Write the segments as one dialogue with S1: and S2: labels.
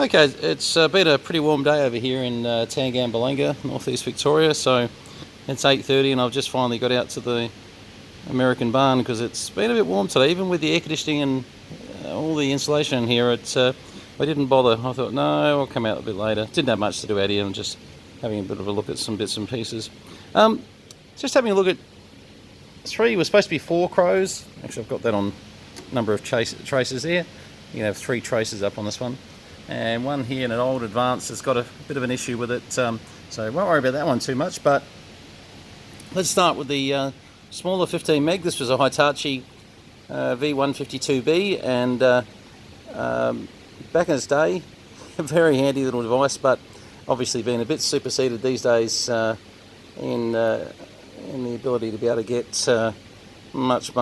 S1: Okay, it's been a pretty warm day over here in Tangambalanga, northeast Victoria, so it's 8:30 and I've just finally got out to the American barn because it's been a bit warm today. Even with the air conditioning and all the insulation in here, I didn't bother. I thought, no, I'll come out a bit later. Didn't have much to do out here. I'm just having a bit of a look at some bits and pieces. Just having a look at three, we're supposed to be 4 crows. Actually, I've got that on number of traces there. You can have 3 traces up on this one. And one here in an old Advance has got a bit of an issue with it, so won't worry about that one too much. But let's start with the smaller 15 meg. This was a Hitachi V152B, and back in its day, a very handy little device, but obviously being a bit superseded these days in the ability to be able to get much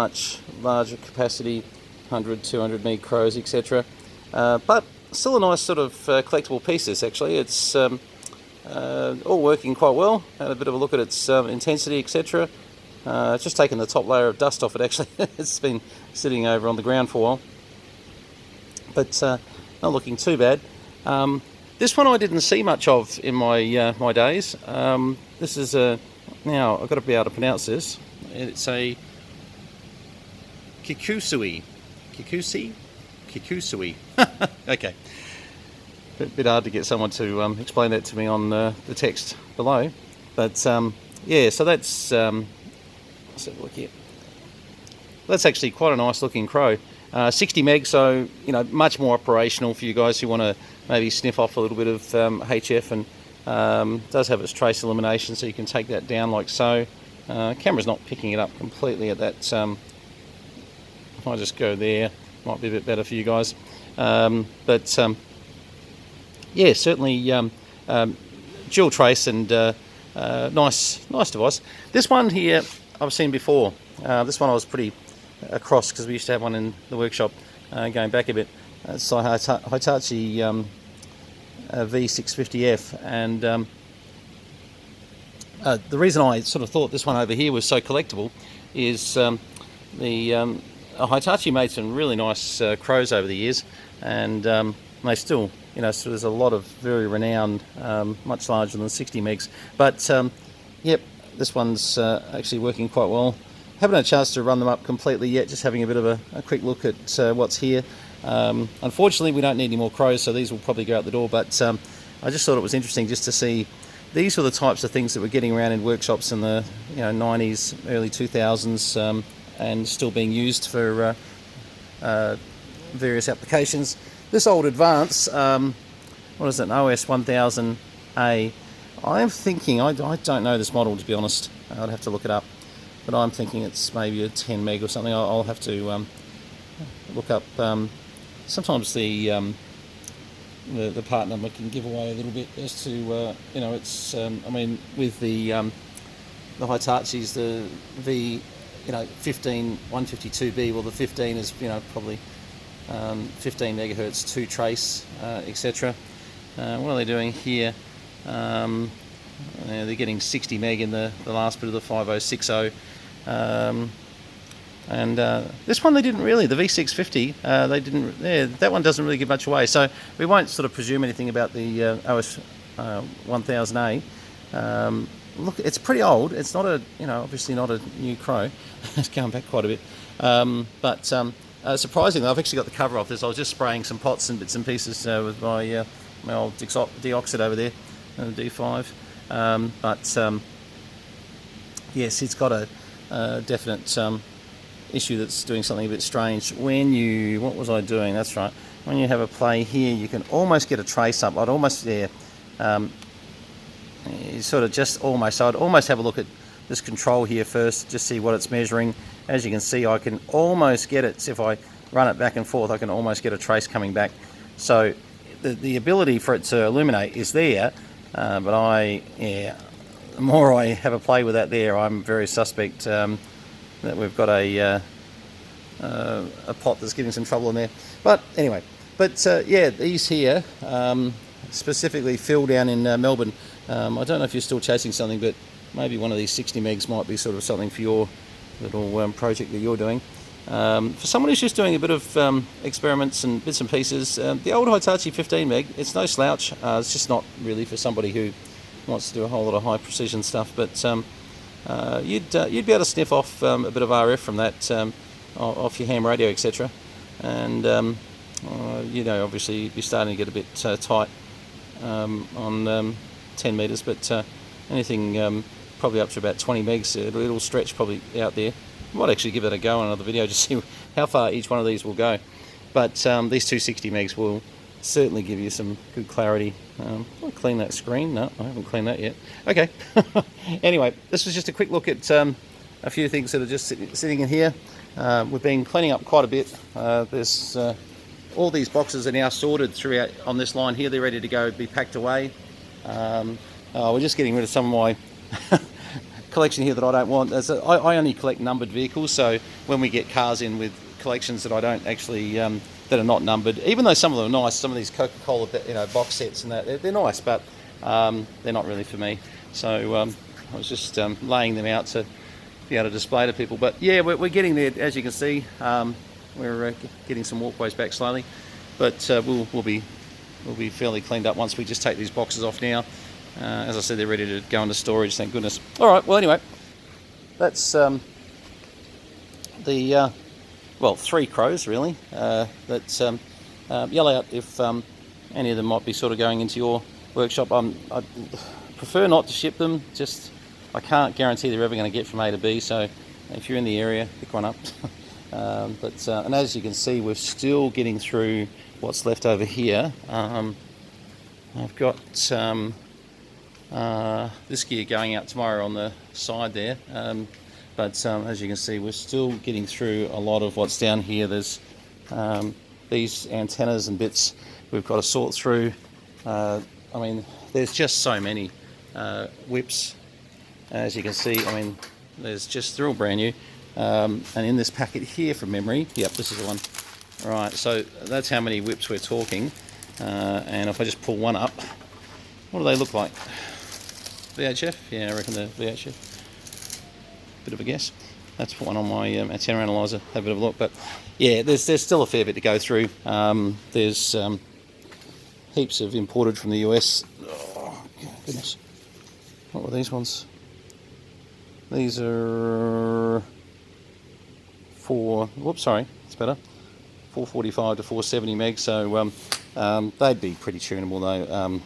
S1: larger capacity, 100, 200 meg crows, etc. But still a nice sort of collectible piece. This actually, it's all working quite well. Had a bit of a look at its intensity, etc. Just taken the top layer of dust off it. Actually, it's been sitting over on the ground for a while, but not looking too bad. This one I didn't see much of in my my days. This is a, now I've got to be able to pronounce this. It's a Kikusui. Okay, bit hard to get someone to explain that to me on the text below, but yeah, so that's let's have a look here. That's actually quite a nice looking crow. 60 meg, so you know, much more operational for you guys who want to maybe sniff off a little bit of HF, and does have its trace elimination, so you can take that down like so. Camera's not picking it up completely at that. If I just go there, might be a bit better for you guys. But yeah, certainly dual trace and nice device. This one here I've seen before. This one I was pretty across because we used to have one in the workshop going back a bit. It's a Hitachi V650F, and the reason I sort of thought this one over here was so collectible is Hitachi made some really nice crows over the years, and they still, you know, so there's a lot of very renowned, much larger than 60 megs. But yep, this one's actually working quite well. Haven't had a chance to run them up completely yet, just having a bit of a quick look at what's here. Unfortunately, we don't need any more crows, so these will probably go out the door, but I just thought it was interesting just to see. These were the types of things that were getting around in workshops in the 90s, early 2000s, and still being used for various applications. This old Advance, what is it, an OS 1000A, I'm thinking, I don't know this model, to be honest, I'd have to look it up, but I'm thinking it's maybe a 10 meg or something. I'll have to look up. Sometimes the part number can give away a little bit as to, you know, it's, I mean, with the Hitachis, the V, 15 152B, well, the 15 is, probably 15 megahertz, 2 trace, etc. What are they doing here? They're getting 60 meg in the last bit of the 5060. And this one they didn't really, the V650, they didn't, yeah, that one doesn't really give much away, so we won't sort of presume anything about the OS 1000A. Look, it's pretty old. It's not a, obviously not a new crow. It's going back quite a bit. But surprisingly, I've actually got the cover off this. I was just spraying some pots and bits and pieces with my old deoxide over there, D5. But yes, it's got a definite issue that's doing something a bit strange. When you, what was I doing? That's right. When you have a play here, you can almost get a trace up. I'd almost, yeah. Sort of just almost, so I'd almost have a look at this control here first, just see what it's measuring. As you can see, I can almost get it, so if I run it back and forth, I can almost get a trace coming back. So the ability for it to illuminate is there, but the more I have a play with that there, I'm very suspect that we've got a pot that's giving some trouble in there. But anyway, yeah, these here, specifically Phil down in Melbourne, I don't know if you're still chasing something, but maybe one of these 60 megs might be sort of something for your little project that you're doing. For someone who's just doing a bit of experiments and bits and pieces, the old Hitachi 15 meg, it's no slouch. It's just not really for somebody who wants to do a whole lot of high precision stuff, but you'd be able to sniff off a bit of RF from that, off your ham radio, etc. And you know, obviously you'd be starting to get a bit tight on 10 meters, but anything probably up to about 20 megs, it'll stretch probably out there. Might actually give it a go on another video to see how far each one of these will go. But these 260 megs will certainly give you some good clarity. I'll clean that screen. No, I haven't cleaned that yet. Okay. Anyway, this was just a quick look at a few things that are just sitting in here. We've been cleaning up quite a bit. There's all these boxes are now sorted throughout on this line here. They're ready to go, be packed away. We're just getting rid of some of my collection here that I don't want. I only collect numbered vehicles, so when we get cars in with collections that I don't actually that are not numbered, even though some of them are nice, some of these Coca-Cola, you know, box sets and that, they're nice, but they're not really for me. So I was just laying them out to be able to display to people. But yeah, we're getting there, as you can see. We're getting some walkways back slowly, but we'll be fairly cleaned up once we just take these boxes off now. As I said, they're ready to go into storage, thank goodness. All right, well, anyway, that's the, well, 3 cros, really, that yell out if any of them might be sort of going into your workshop. I prefer not to ship them, just I can't guarantee they're ever going to get from A to B, so if you're in the area, pick one up. And as you can see, we're still getting through what's left over here. I've got this gear going out tomorrow on the side there, but as you can see, we're still getting through a lot of what's down here. There's these antennas and bits we've got to sort through. I mean, there's just so many whips, as you can see. I mean, they're all brand new, and in this packet here from memory, yep, this is the one. Right, so that's how many whips we're talking, and if I just pull one up, what do they look like? VHF? Yeah, I reckon they're VHF. Bit of a guess. Let's put one on my antenna analyzer, have a bit of a look. But yeah, there's still a fair bit to go through. There's heaps of imported from the US. Oh, goodness. What were these ones? These are it's better. 445 to 470 meg, so they'd be pretty tunable though.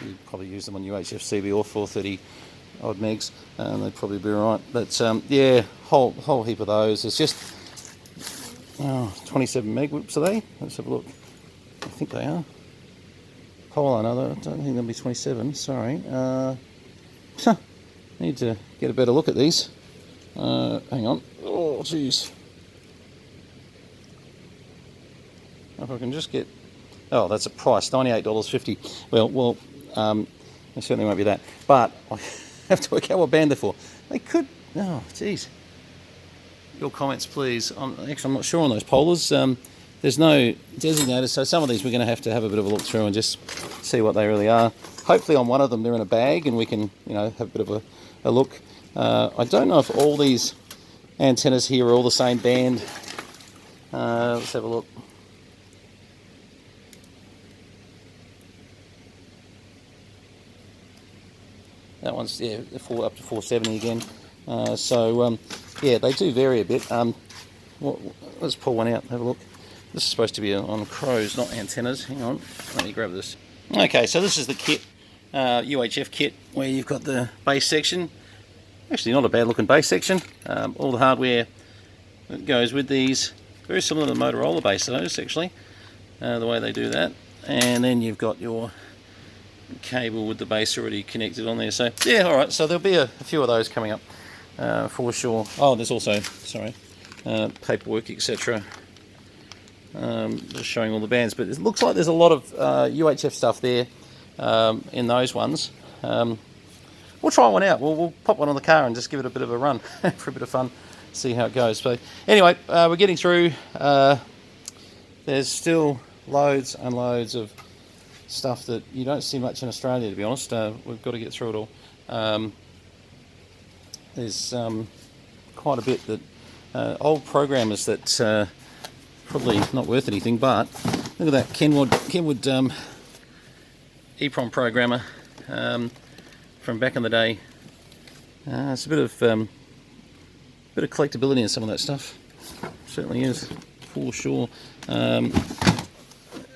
S1: You'd probably use them on UHF CB or 430 odd megs, and they'd probably be alright. But yeah, whole heap of those. It's just 27 meg whips are they? Let's have a look. I think they are. Polar, no, I don't think they'll be 27. Sorry. Need to get a better look at these. Hang on. Oh, jeez. If I can just get... Oh, that's a price, $98.50. Well, it certainly won't be that. But I have to work out what band they're for. They could... Oh, geez. Your comments, please. I'm not sure on those polars. There's no designator, so some of these we're going to have a bit of a look through and just see what they really are. Hopefully on one of them they're in a bag and we can, you know, have a bit of a look. I don't know if all these antennas here are all the same band. Let's have a look. That one's, yeah, up to 470 again. Yeah, they do vary a bit. Let's pull one out and have a look. This is supposed to be on cros, not antennas. Hang on, let me grab this. Okay, so this is the kit, UHF kit, where you've got the base section. Actually not a bad looking base section. All the hardware that goes with these, very similar to the Motorola base those actually, the way they do that. And then you've got your cable with the base already connected on there. So yeah, alright, so there'll be a few of those coming up for sure. Oh, there's also, sorry, paperwork, etc. Just showing all the bands, but it looks like there's a lot of UHF stuff there in those ones. We'll try one out. We'll pop one on the car and just give it a bit of a run for a bit of fun, see how it goes. So anyway, we're getting through. There's still loads and loads of stuff that you don't see much in Australia, to be honest. We've got to get through it all. There's quite a bit that old programmers that probably not worth anything, but look at that Kenwood EEPROM programmer from back in the day. It's a bit of collectability in some of that stuff. Certainly is, for sure.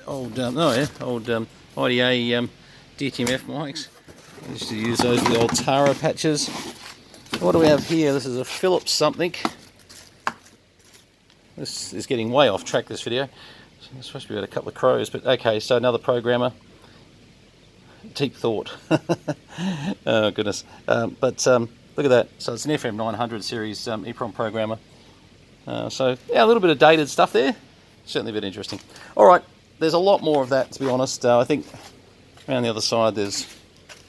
S1: Old IDA DTMF mics. I used to use those with the old Tara patches. What do we have here? This is a Philips something. This is getting way off track, this video. It's supposed to be about a couple of crows, but okay, so another programmer. Deep thought. Oh goodness. But look at that. So it's an FM 900 series EEPROM programmer. So yeah, a little bit of dated stuff there. Certainly a bit interesting. Alright, there's a lot more of that, to be honest. I think around the other side there's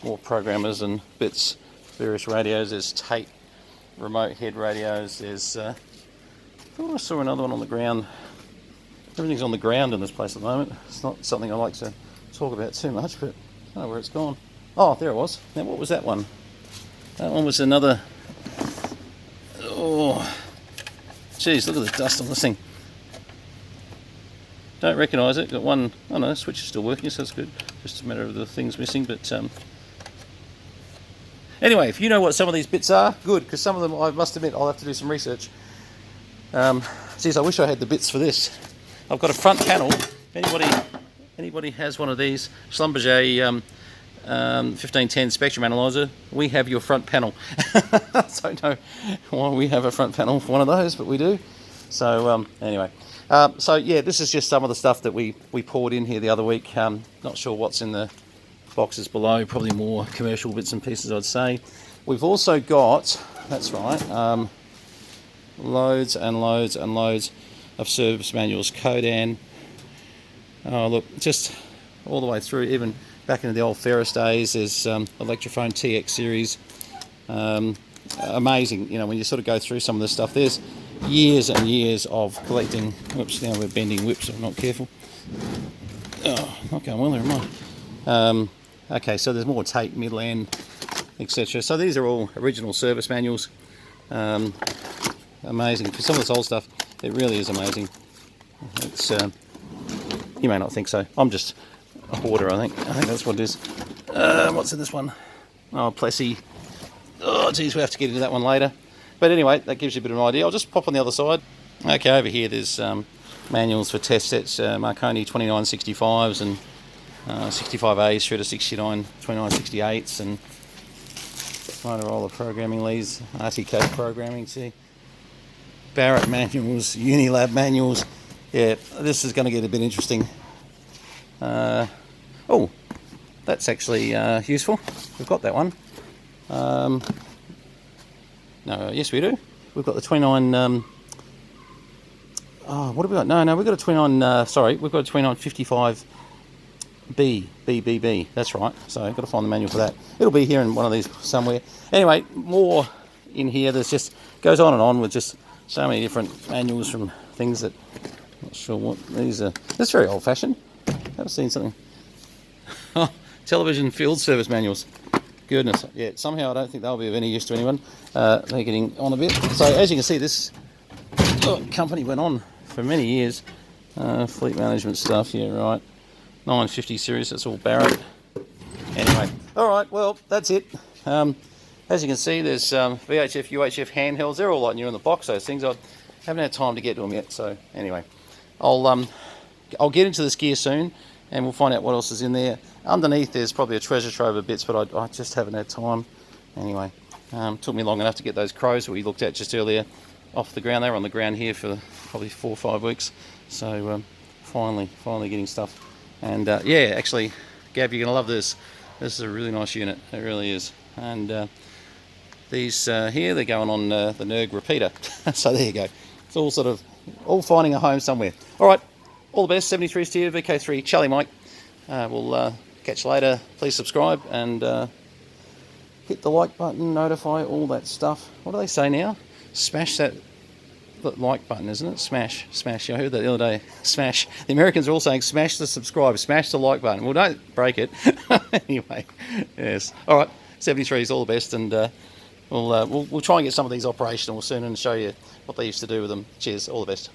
S1: more programmers and bits, various radios. There's Tate remote head radios. There's I thought I saw another one on the ground. Everything's on the ground in this place at the moment. It's not something I like to talk about too much, but I don't know where it's gone. Oh, there it was. Now what was that one? That one was another... Oh, geez, look at the dust on this thing. Don't recognise it. Got one... Oh no, the switch is still working, so that's good. Just a matter of the things missing, but... Anyway, if you know what some of these bits are, good, because some of them, I must admit, I'll have to do some research. Geez, I wish I had the bits for this. I've got a front panel. If anybody has one of these, Schlumberger 1510 spectrum analyzer, we have your front panel. I don't know why we have a front panel for one of those, but we do. So anyway, so yeah, this is just some of the stuff that we poured in here the other week. Not sure what's in the boxes below, probably more commercial bits and pieces, I'd say. We've also got, that's right, loads and loads and loads of service manuals, Codan. Oh look, just all the way through, even back into the old Ferris days. There's Electrophone TX series. Amazing, you know, when you sort of go through some of this stuff. There's years and years of collecting. Whoops, now we're bending whips, I'm not careful. Oh, not going well there, am I? Okay, so there's more Tate, Midland, etc. So these are all original service manuals. Amazing. For some of this old stuff, it really is amazing. It's you may not think so. I'm just a hoarder, I think. I think that's what it is. What's in this one? Oh, Plessy. Oh, geez, we have to get into that one later. But anyway, that gives you a bit of an idea. I'll just pop on the other side. Okay, over here there's manuals for test sets, Marconi 2965s and 65As through to 2968s and Motorola programming leads, RTK programming, see. Barrett manuals, Unilab manuals. Yeah, this is going to get a bit interesting. Oh, that's actually useful. We've got that one. No, yes we do. We've got the 29... oh, what have we got? No, we've got a 29... sorry, we've got a 2955 B. That's right. So I've got to find the manual for that. It'll be here in one of these somewhere. Anyway, more in here. There's just... goes on with just so many different manuals from things that... not sure what these are. That's very old-fashioned. I've seen something. Television field service manuals. Goodness. Yeah, somehow I don't think they'll be of any use to anyone. They're getting on a bit. So as you can see, this company went on for many years. Fleet management stuff, yeah, right. 950 series, that's all Barrett. Anyway, alright, well, that's it. As you can see, there's VHF, UHF handhelds. They're all like new in the box, those things. I haven't had time to get to them yet, so anyway. I'll get into this gear soon, and we'll find out what else is in there. Underneath there's probably a treasure trove of bits, but I just haven't had time. Anyway, took me long enough to get those crows that we looked at just earlier off the ground. They were on the ground here for probably 4 or 5 weeks. So finally getting stuff. And yeah, actually, Gab, you're going to love this. This is a really nice unit. It really is. And these here, they're going on the NERG repeater. So there you go. It's all sort of all finding a home somewhere. All right, all the best. 73 Steer, VK3, Charlie Mike. We'll catch you later. Please subscribe and hit the like button, notify, all that stuff. What do they say now? Smash that like button, isn't it? Smash. I heard that the other day. Smash. The Americans are all saying smash the subscribe, smash the like button. Well, don't break it. Anyway, yes. All right, 73 is all the best, and we'll try and get some of these operational soon and show you what they used to do with them. Cheers, all the best.